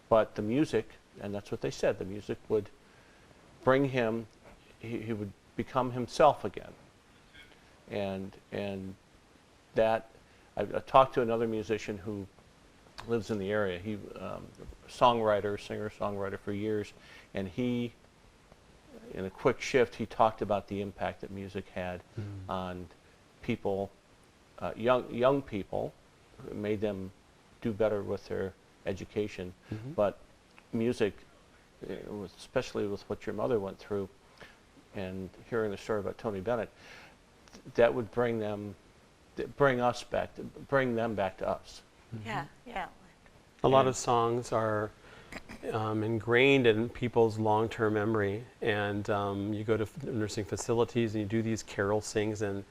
But the music, and that's what they said, the music would bring him, he would become himself again. And that, I talked to another musician who lives in the area. He singer-songwriter for years, and he in a quick shift, he talked about the impact that music had on people, young people. It made them do better with their education. But music, especially with what your mother went through, and hearing the story about Tony Bennett, that would bring them back to us. Yeah, yeah. A lot of songs are ingrained in people's long-term memory, and you go to nursing facilities and you do these carol sings, and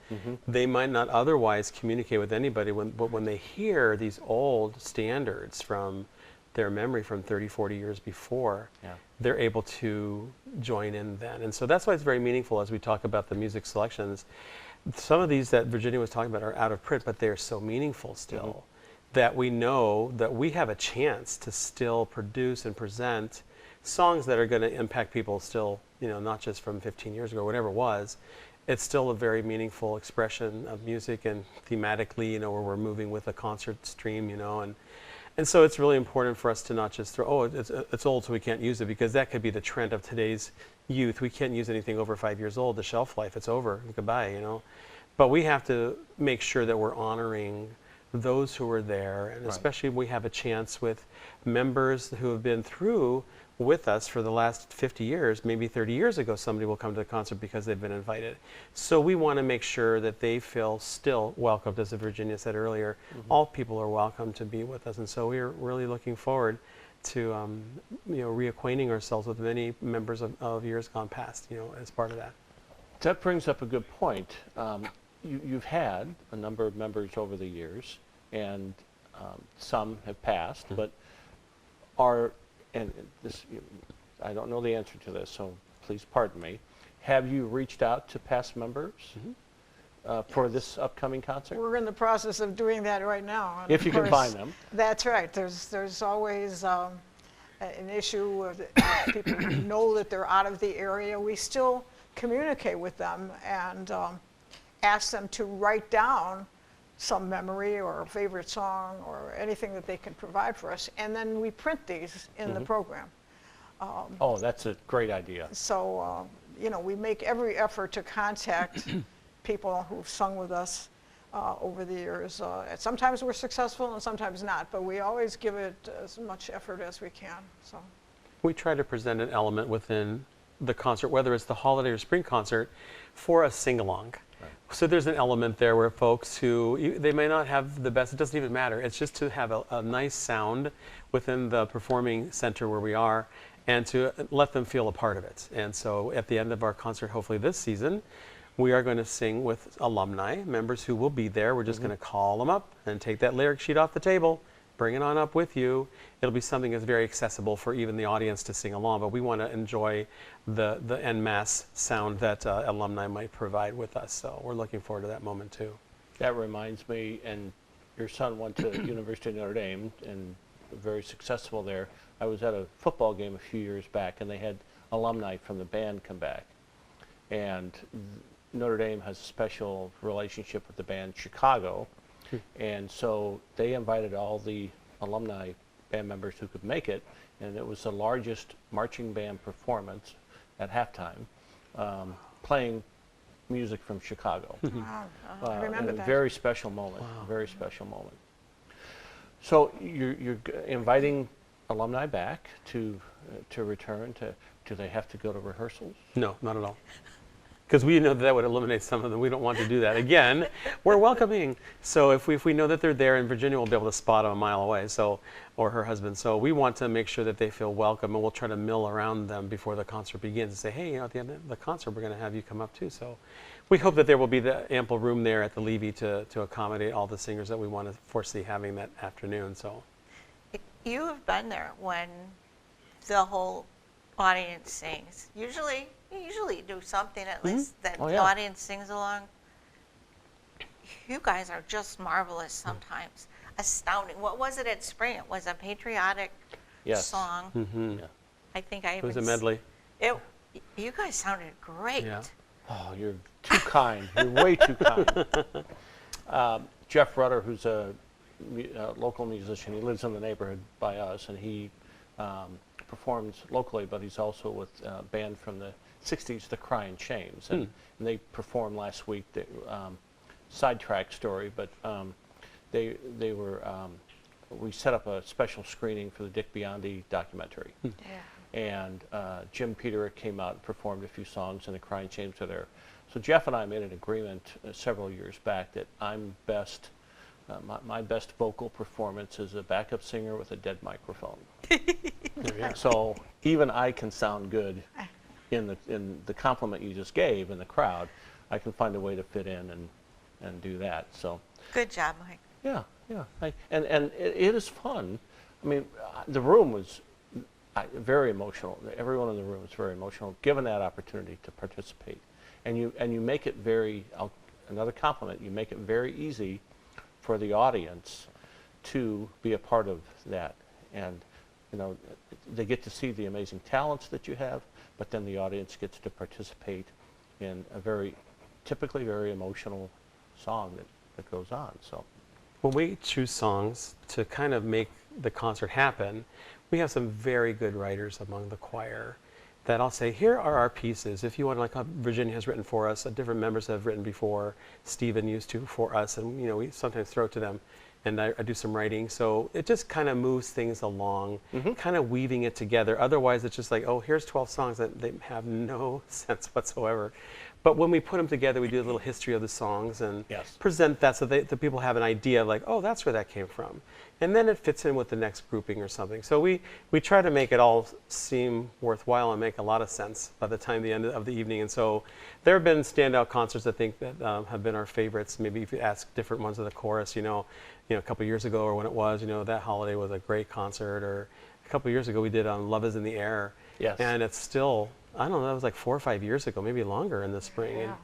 they might not otherwise communicate with anybody, but when they hear these old standards from their memory from 30, 40 years before, they're able to join in then. And so that's why it's very meaningful as we talk about the music selections. Some of these that Virginia was talking about are out of print, but they're so meaningful still. That we know that we have a chance to still produce and present songs that are going to impact people still, not just from 15 years ago, whatever it was. It's still a very meaningful expression of music, and thematically, where we're moving with a concert stream, and so it's really important for us to not just throw, it's old so we can't use it, because that could be the trend of today's youth. We can't use anything over 5 years old. The shelf life, it's over, goodbye, But we have to make sure that we're honoring those who were there, and especially we have a chance with members who have been through with us for the last 50 years, maybe 30 years ago, somebody will come to the concert because they've been invited. So we want to make sure that they feel still welcomed, as Virginia said earlier. All people are welcome to be with us, and so we're really looking forward to reacquainting ourselves with many members of years gone past, as part of that. That brings up a good point. You've had a number of members over the years, and some have passed, but I don't know the answer to this, so please pardon me. Have you reached out to past members for this upcoming concert? We're in the process of doing that right now. And if of you can course, find them. That's right. There's always an issue of people who know that they're out of the area. We still communicate with them and ask them to write down some memory or a favorite song or anything that they can provide for us, and then we print these in the program. Oh, that's a great idea. So, we make every effort to contact people who've sung with us over the years. Sometimes we're successful and sometimes not, but we always give it as much effort as we can. So we try to present an element within the concert, whether it's the holiday or spring concert, for a sing-along. So there's an element there where folks they may not have the best, it doesn't even matter. It's just to have a nice sound within the performing center where we are, and to let them feel a part of it. And so at the end of our concert, hopefully this season, we are going to sing with alumni, members who will be there. We're just going to call them up and take that lyric sheet off the table, bring it on up with you. It'll be something that's very accessible for even the audience to sing along, but we want to enjoy the en masse sound that alumni might provide with us. So we're looking forward to that moment too. That reminds me, and your son went to University of Notre Dame and very successful there. I was at a football game a few years back, and they had alumni from the band come back. And Notre Dame has a special relationship with the band Chicago, and so they invited all the alumni band members who could make it, and it was the largest marching band performance at halftime, playing music from Chicago. wow, I remember and a that. very special moment, very special moment. So you're inviting alumni back to return to, do they have to go to rehearsals? No, not at all. Because we know that would eliminate some of them. We don't want to do that. Again, we're welcoming. So if we know that they're there, and Virginia will be able to spot them a mile away, or her husband. So we want to make sure that they feel welcome, and we'll try to mill around them before the concert begins and say, hey, at the end of the concert, we're going to have you come up too. So we hope that there will be the ample room there at the Levy to accommodate all the singers that we want to foresee having that afternoon. So You have been there when the whole audience sings. You usually do something at least that the audience sings along. You guys are just marvelous sometimes. Astounding. What was it at spring? It was a patriotic song. Yeah. I think I it was a medley. You guys sounded great. Yeah. Oh, you're too kind. You're way too kind. Jeff Rutter, who's a local musician, he lives in the neighborhood by us, and he performs locally, but he's also with a band from the 60s, the Crying Shames. And they performed last week, sidetrack story, but they were, we set up a special screening for the Dick Biondi documentary. Yeah. And Jim Peterick came out and performed a few songs, and the Crying Shames were there. So Jeff and I made an agreement several years back that I'm best, my best vocal performance is a backup singer with a dead microphone. So even I can sound good in the compliment you just gave in the crowd. I can find a way to fit in and do that. So Good job, Mike. yeah, and it is fun. I mean, the room was very emotional. Everyone in the room was very emotional, given that opportunity to participate. And you make it very, another compliment, you make it very easy for the audience to be a part of that. And, you know, they get to see the amazing talents that you have, but then the audience gets to participate in a typically very emotional song that goes on. So When we choose songs to kind of make the concert happen, we have some very good writers among the choir that I'll say, here are our pieces. If you want, like Virginia has written for us, different members have written before, Stephen used to for us, and you know, we sometimes throw it to them, and I do some writing. So it just kind of moves things along, kind of weaving it together. Otherwise, it's just like, oh, here's 12 songs that they have no sense whatsoever. But when we put them together, we do a little history of the songs and present that so the people have an idea like, oh, that's where that came from. And then it fits in with the next grouping or something. So we try to make it all seem worthwhile and make a lot of sense by the time the end of the evening. And so there have been standout concerts, I think, that have been our favorites. Maybe if you ask different ones of the chorus, you know, a couple years ago or when it was, you know, that holiday was a great concert. Or a couple years ago we did Love is in the Air. Yes. And it's still, I don't know, that was like 4 or 5 years ago, maybe longer in the spring. Yeah. And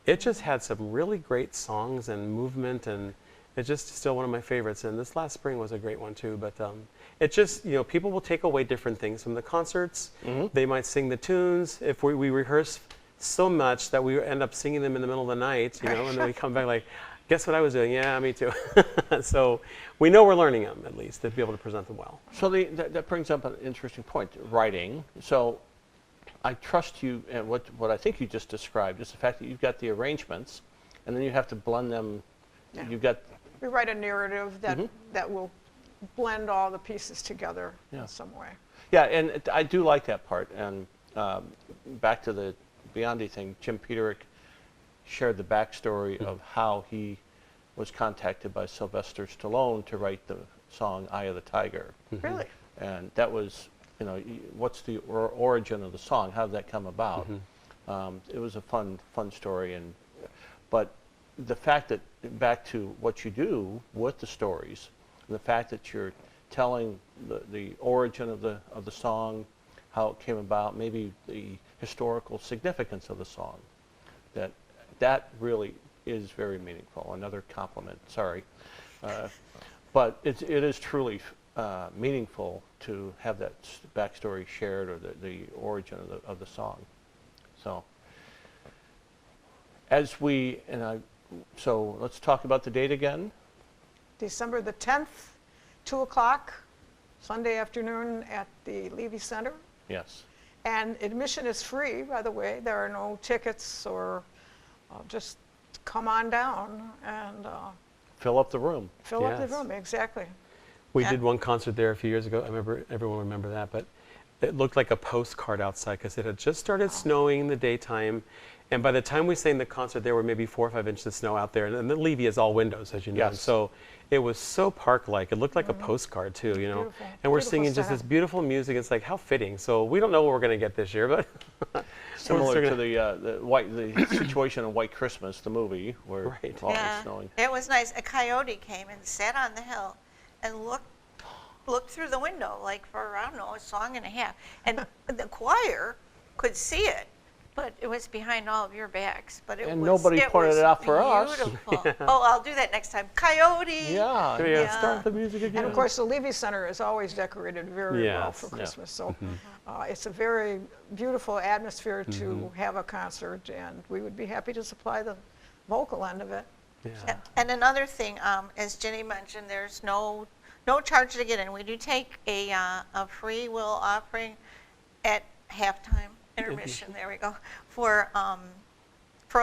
it just had some really great songs and movement, and it's just still one of my favorites. And this last spring was a great one too. But it just, you know, people will take away different things from the concerts. They might sing the tunes. If we rehearse so much that we end up singing them in the middle of the night, you know, and then we come back like, guess what I was doing? Yeah, me too. So we know we're learning them, at least, to be able to present them well. So that brings up an interesting point, writing. So I trust you, and what I think you just described is the fact that you've got the arrangements, and then you have to blend them. Yeah. You've got. We write a narrative that will blend all the pieces together in some way. Yeah, and I do like that part. And back to the Biondi thing, Jim Peterick shared the backstory of how he was contacted by Sylvester Stallone to write the song "Eye of the Tiger." Really? And that was, you know, what's the origin of the song? How did that come about? It was a fun story, but the fact that, back to what you do with the stories, and the fact that you're telling the origin of the song, how it came about, maybe the historical significance of the song, that really is very meaningful. Another compliment, sorry. But it is truly meaningful to have that backstory shared, or the origin of the song. So, so let's talk about the date again. December the 10th, 2 o'clock, Sunday afternoon at the Levy Center. Yes. And admission is free, by the way. There are no tickets, or just come on down and fill up the room. Fill up the room, exactly. We did one concert there a few years ago. I remember, everyone will remember that, but it looked like a postcard outside because it had just started snowing in the daytime. And by the time we sang the concert, there were maybe 4 or 5 inches of snow out there. And the Levy is all windows, as you know. Yes. And so it was so park-like. It looked like a postcard, too, you know. Beautiful. And we're singing just this beautiful music. It's like, how fitting. So we don't know what we're going to get this year, but... Similar to the situation in White Christmas, the movie, where it's always snowing. It was nice. A coyote came and sat on the hill and looked through the window, like for, I don't know, a song and a half. And the choir could see it, but it was behind all of your backs. But nobody pointed it out for us. Yeah. Oh, I'll do that next time. Coyote! Yeah. Start the music again. And of course, the Levy Center is always decorated very well for Christmas. So it's a very beautiful atmosphere to have a concert, and we would be happy to supply the vocal end of it. Yeah. And another thing, as Jenny mentioned, there's no no charge to get in. We do take a free will offering at halftime, intermission, there we go, for a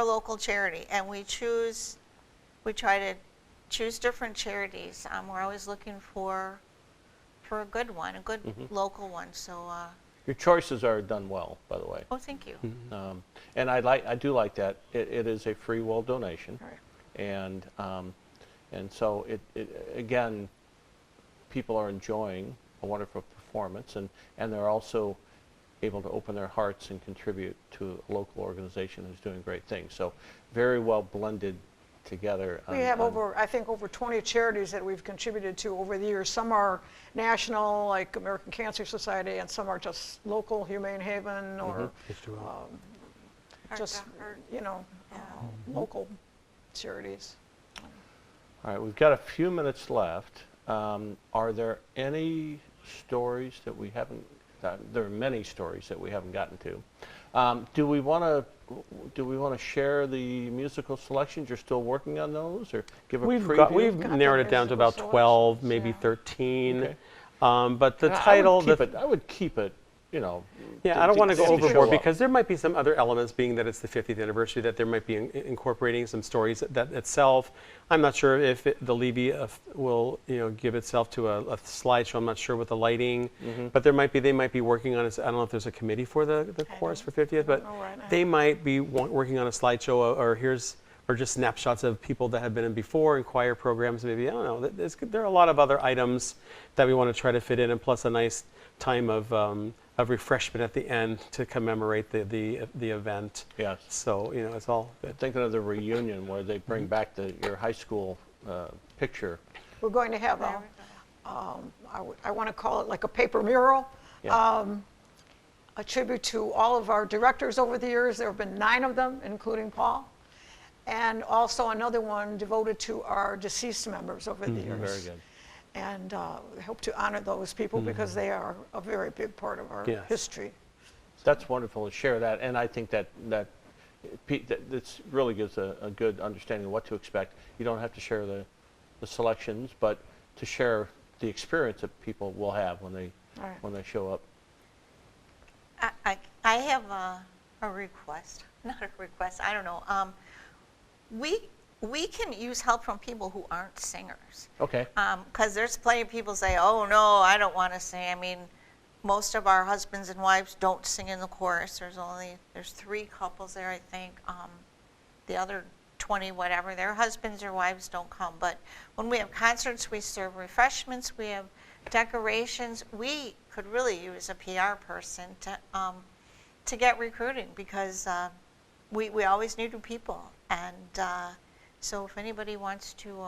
local charity. And we try to choose different charities. We're always looking for a good one, a good local one. So. Your choices are done well, by the way. Oh, thank you. And I do like that. It is a free will donation, Right. and so it again, people are enjoying a wonderful performance, and they're also able to open their hearts and contribute to a local organization who's doing great things. So very well blended together. We have I think over 20 charities that we've contributed to over the years. Some are national, like American Cancer Society, and some are just local, Humane Haven, or just, you know, local charities. All right, we've got a few minutes left. Are there any stories that we haven't? There are many stories that we haven't gotten to. Do we want to share the musical selections? You're still working on those, or give a preview? We've narrowed it down to about 12, maybe 13. Okay. But the title, I would keep it. You know. Yeah, I don't want to go show overboard up. because there might be some other elements, being that it's the 50th anniversary, that there might be incorporating some stories that itself. I'm not sure if the Levy will, give itself to a slideshow. I'm not sure with the lighting, but they might be working on it. I don't know if there's a committee for the chorus for 50th, but they might be working on a slideshow, or just snapshots of people that have been in before, and choir programs maybe. I don't know. There are a lot of other items that we want to try to fit in, and plus a nice time of refreshment at the end to commemorate the event. Yes. So it's all good. Thinking of the reunion where they bring back your high school picture. We're going to have I want to call it like a paper mural, a tribute to all of our directors over the years. There have been 9 of them, including Paul, and also another one devoted to our deceased members over the years. Very good. And we hope to honor those people because they are a very big part of our history. That's wonderful to share that, and I think that this really gives a good understanding of what to expect. You don't have to share the selections, but to share the experience that people will have when they show up. I have a request, not a request, I don't know. We can use help from people who aren't singers. Okay. Because there's plenty of people say, oh no, I don't want to sing. I mean, most of our husbands and wives don't sing in the chorus. There's 3 couples there, I think. The other 20, whatever, their husbands or wives don't come. But when we have concerts, we serve refreshments, we have decorations. We could really use a PR person to get recruiting, because we always need new people. And so if anybody wants to,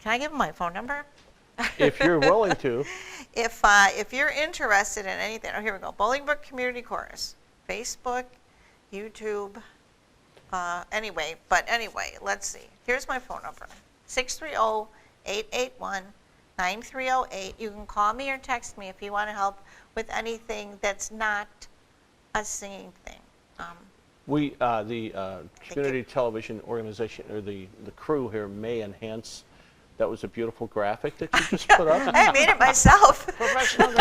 can I give them my phone number? If you're willing to. If you're interested in anything, here we go. Bolingbrook Community Chorus, Facebook, YouTube. Anyway, let's see. Here's my phone number: 630-881-9308. You can call me or text me if you want to help with anything that's not a singing thing. The community television organization, or the crew here, may enhance. That was a beautiful graphic that you just put up. I made it myself. Professional.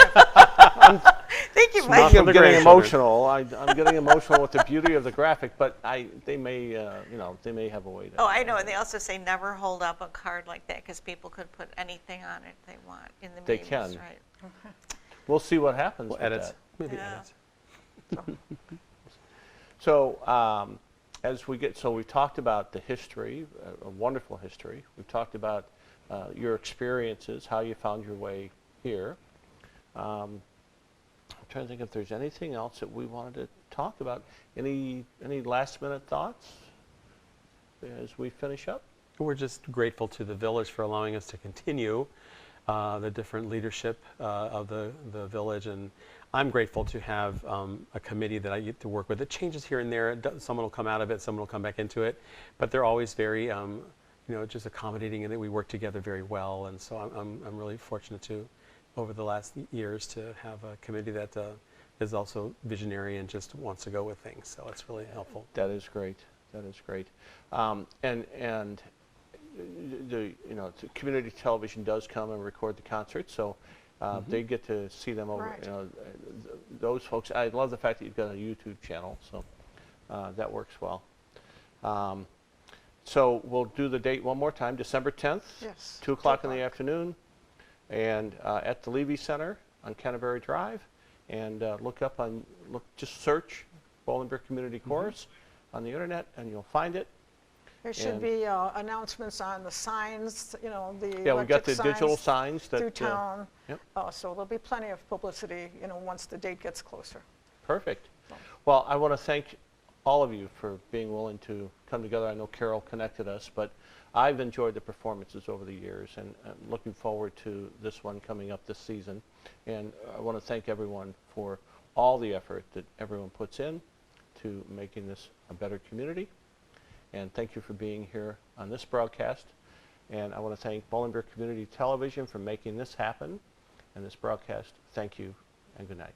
Thank you, Speaking Mike. of getting emotional, I'm getting emotional with the beauty of the graphic, but they may have a way to. Oh, I know. And they also say never hold up a card like that, because people could put anything on it they want in the They meetings, can. right? Okay. We'll see what happens with Edits. that. Maybe Yeah. edits. So we've talked about the history, a wonderful history. We've talked about your experiences, how you found your way here. I'm trying to think if there's anything else that we wanted to talk about. Any last minute thoughts as we finish up? We're just grateful to the village for allowing us to continue the different leadership of the village, and I'm grateful to have a committee that I get to work with. It changes here and there. Someone will come out of it, someone will come back into it, but they're always very, just accommodating, and that we work together very well. And so I'm really fortunate to, over the last years, to have a committee that is also visionary and just wants to go with things. So it's really helpful. That is great. That is great. And the community television does come and record the concert, so they get to see them over. Right. Those folks. I love the fact that you've got a YouTube channel, so that works well. So we'll do the date one more time, December 10th, Yes, 2 o'clock in the afternoon, and at the Levy Center on Canterbury Drive. And just search Bolingbrook Community Chorus on the internet, and you'll find it. There should And- be announcements on the signs, the Yeah, we've got the electric digital signs that. through town. Yep. So there'll be plenty of publicity, once the date gets closer. Perfect. Well, I want to thank all of you for being willing to come together. I know Carol connected us, but I've enjoyed the performances over the years, and I'm looking forward to this one coming up this season. And I want to thank everyone for all the effort that everyone puts in to making this a better community. And thank you for being here on this broadcast. And I want to thank Bolingbrook Community Television for making this happen. And this broadcast, thank you and good night.